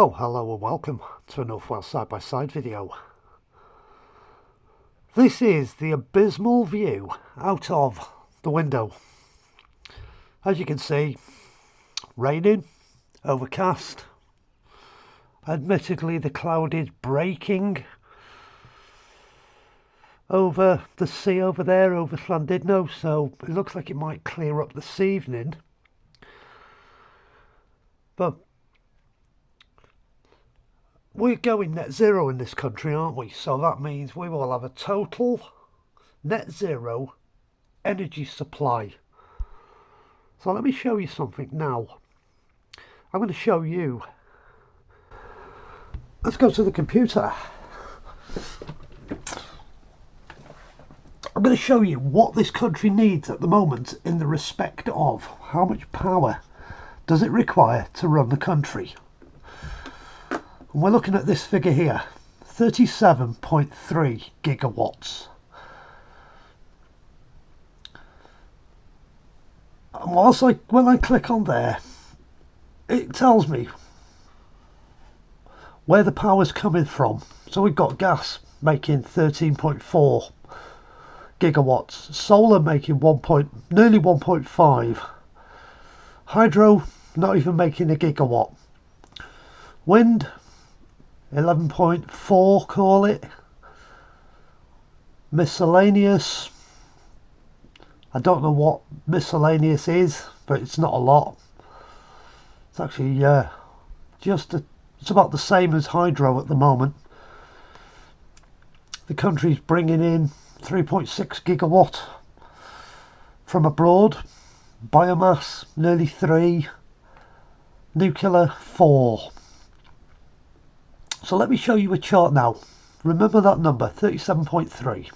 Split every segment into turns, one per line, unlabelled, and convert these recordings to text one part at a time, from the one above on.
Oh, hello and welcome to a Northwell side-by-side video. This is the abysmal view out of the window. As you can see, raining, overcast. Admittedly, the cloud is breaking over the sea over there, over Llandudno, so it looks like it might clear up this evening. But we're going net zero in this country, aren't we? So that means we will have a total net zero energy supply. So let me show you something now. I'm going to show you. Let's go to the computer. I'm going to show you what this country needs at the moment in the respect of how much power does it require to run the country. And we're looking at this figure here, 37.3 gigawatts. And when I click on there, it tells me where the power's coming from. So we've got gas making 13.4 gigawatts, solar making nearly 1.5, hydro not even making a gigawatt, wind 11.4, call it, miscellaneous, I don't know what miscellaneous is, but it's not a lot. It's actually it's about the same as hydro at the moment. The country's bringing in 3.6 gigawatt from abroad, biomass nearly 3, nuclear 4. So let me show you a chart now. Remember that number, 37.3.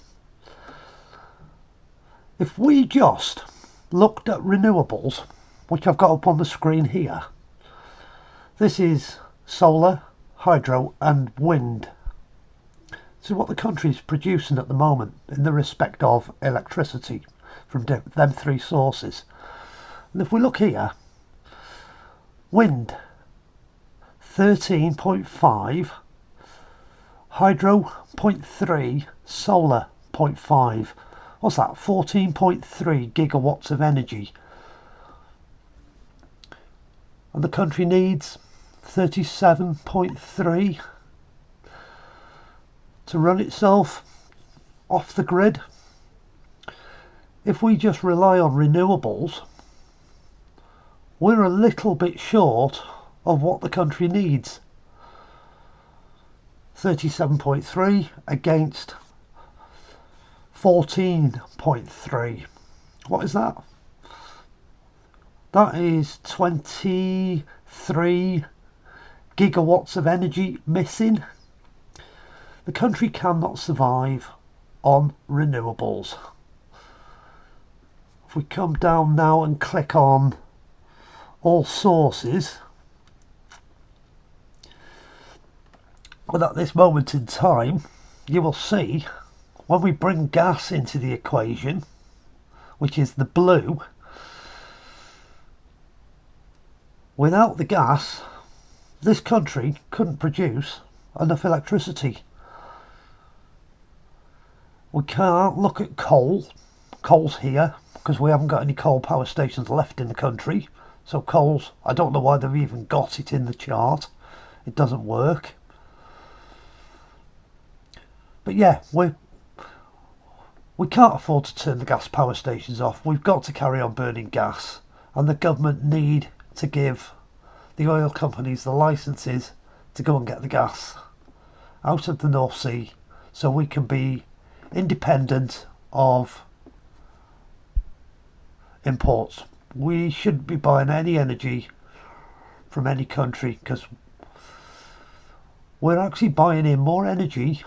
If we just looked at renewables, which I've got up on the screen here, this is solar, hydro and wind. This is what the country is producing at the moment in the respect of electricity from them three sources. And if we look here, wind 13.5, hydro 0.3, solar 0.5. What's that? 14.3 gigawatts of energy. And the country needs 37.3 to run itself off the grid. If we just rely on renewables, we're a little bit short of what the country needs. 37.3 against 14.3. What is that? That is 23 gigawatts of energy missing. The country cannot survive on renewables. If we come down now and click on all sources, but at this moment in time, you will see when we bring gas into the equation, which is the blue, without the gas, this country couldn't produce enough electricity. We can't look at coal. Coal's here because we haven't got any coal power stations left in the country. So coal's, I don't know why they've even got it in the chart. It doesn't work. But yeah, we can't afford to turn the gas power stations off. We've got to carry on burning gas, and the government need to give the oil companies the licenses to go and get the gas out of the North Sea so we can be independent of imports. We shouldn't be buying any energy from any country because we're actually buying in more energy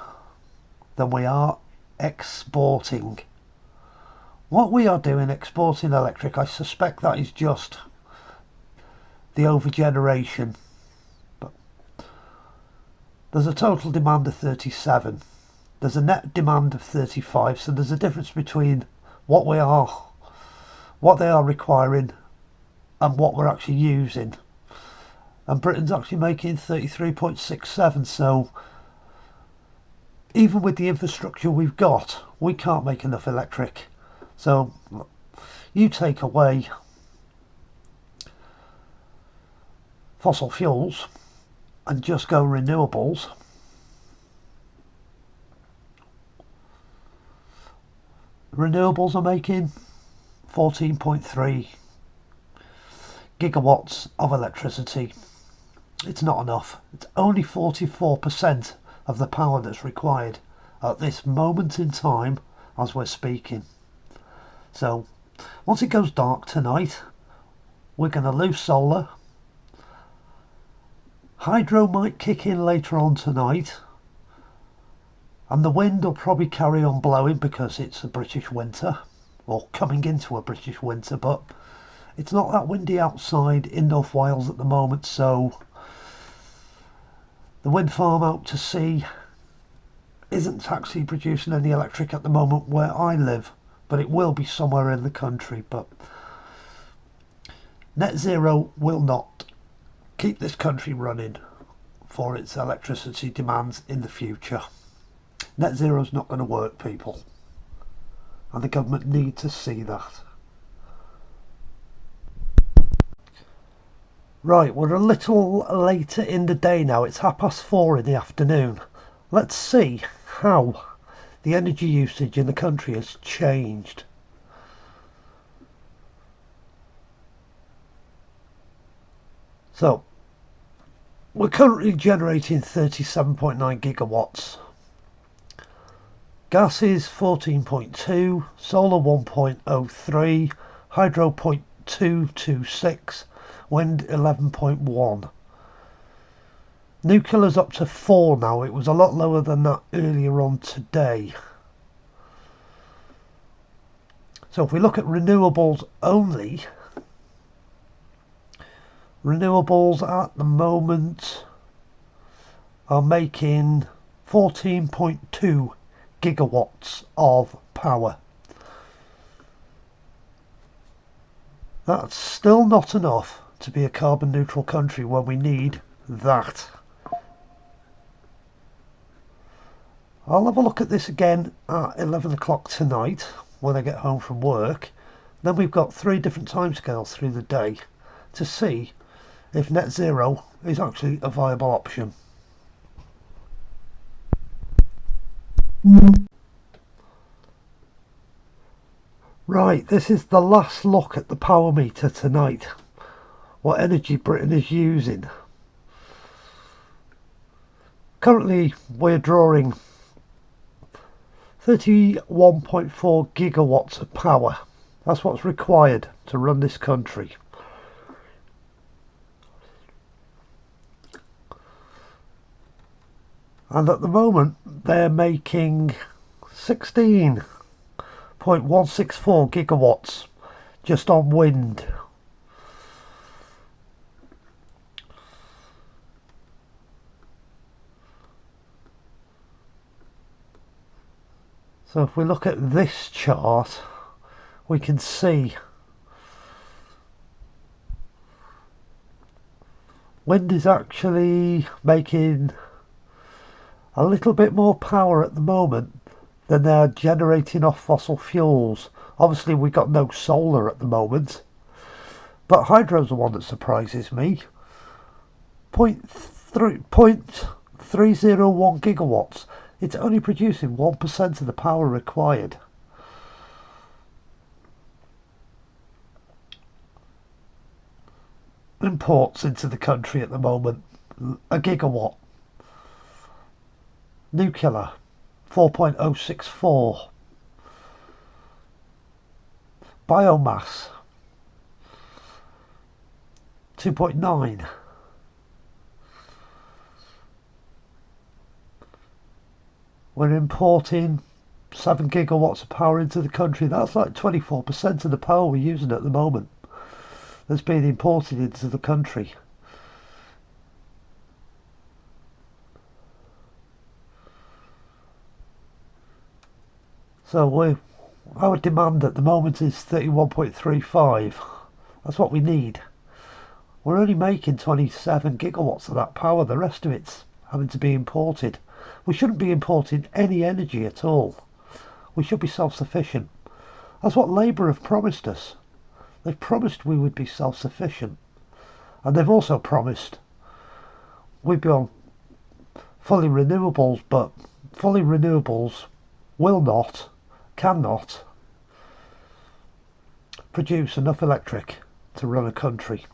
than we are exporting. What we are doing exporting electric, I suspect that is just the overgeneration. But there's a total demand of 37. There's a net demand of 35, so there's a difference between what they are requiring and what we're actually using. and Britain's actually making 33.67. So even with the infrastructure we've got, we can't make enough electric. So you take away fossil fuels and just go renewables, renewables are making 14.3 gigawatts of electricity. It's not enough. It's only 44% of the power that's required at this moment in time as we're speaking. So once it goes dark tonight, we're going to lose solar. Hydro might kick in later on tonight, and the wind will probably carry on blowing because it's a British winter, or coming into a British winter, but it's not that windy outside in North Wales at the moment, so the wind farm out to sea isn't actually producing any electric at the moment where I live, but it will be somewhere in the country. But net zero will not keep this country running for its electricity demands in the future. Net zero is not going to work, people, and the government need to see that. Right, we're a little later in the day now. It's 4:30 in the afternoon. Let's see how the energy usage in the country has changed. So we're currently generating 37.9 gigawatts. Gas is 14.2, solar 1.03, hydro 0.226, wind 11.1. Nuclear's up to 4 now. It was a lot lower than that earlier on today. So if we look at renewables only, renewables at the moment are making 14.2 gigawatts of power. That's still not enough to be a carbon neutral country when we need that. I'll have a look at this again at 11 o'clock tonight when I get home from work. Then we've got 3 different timescales through the day to see if net zero is actually a viable option. Right, this is the last look at the power meter tonight. What energy Britain is using. Currently we're drawing 31.4 gigawatts of power. That's what's required to run this country. And at the moment they're making 16.164 gigawatts just on wind. So if we look at this chart, we can see wind is actually making a little bit more power at the moment than they're generating off fossil fuels. Obviously we've got no solar at the moment, but hydro's the one that surprises me. 0.301 gigawatts. It's only producing 1% of the power required. Imports into the country at the moment, a gigawatt. Nuclear, 4.064. Biomass, 2.9. We're importing 7 gigawatts of power into the country. That's like 24% of the power we're using at the moment that's being imported into the country. So our demand at the moment is 31.35. That's what we need. We're only making 27 gigawatts of that power. The rest of it's having to be imported. We shouldn't be importing any energy at all. We should be self-sufficient. That's what Labour have promised us. They've promised we would be self-sufficient. And they've also promised we'd be on fully renewables, but fully renewables will not, cannot produce enough electric to run a country.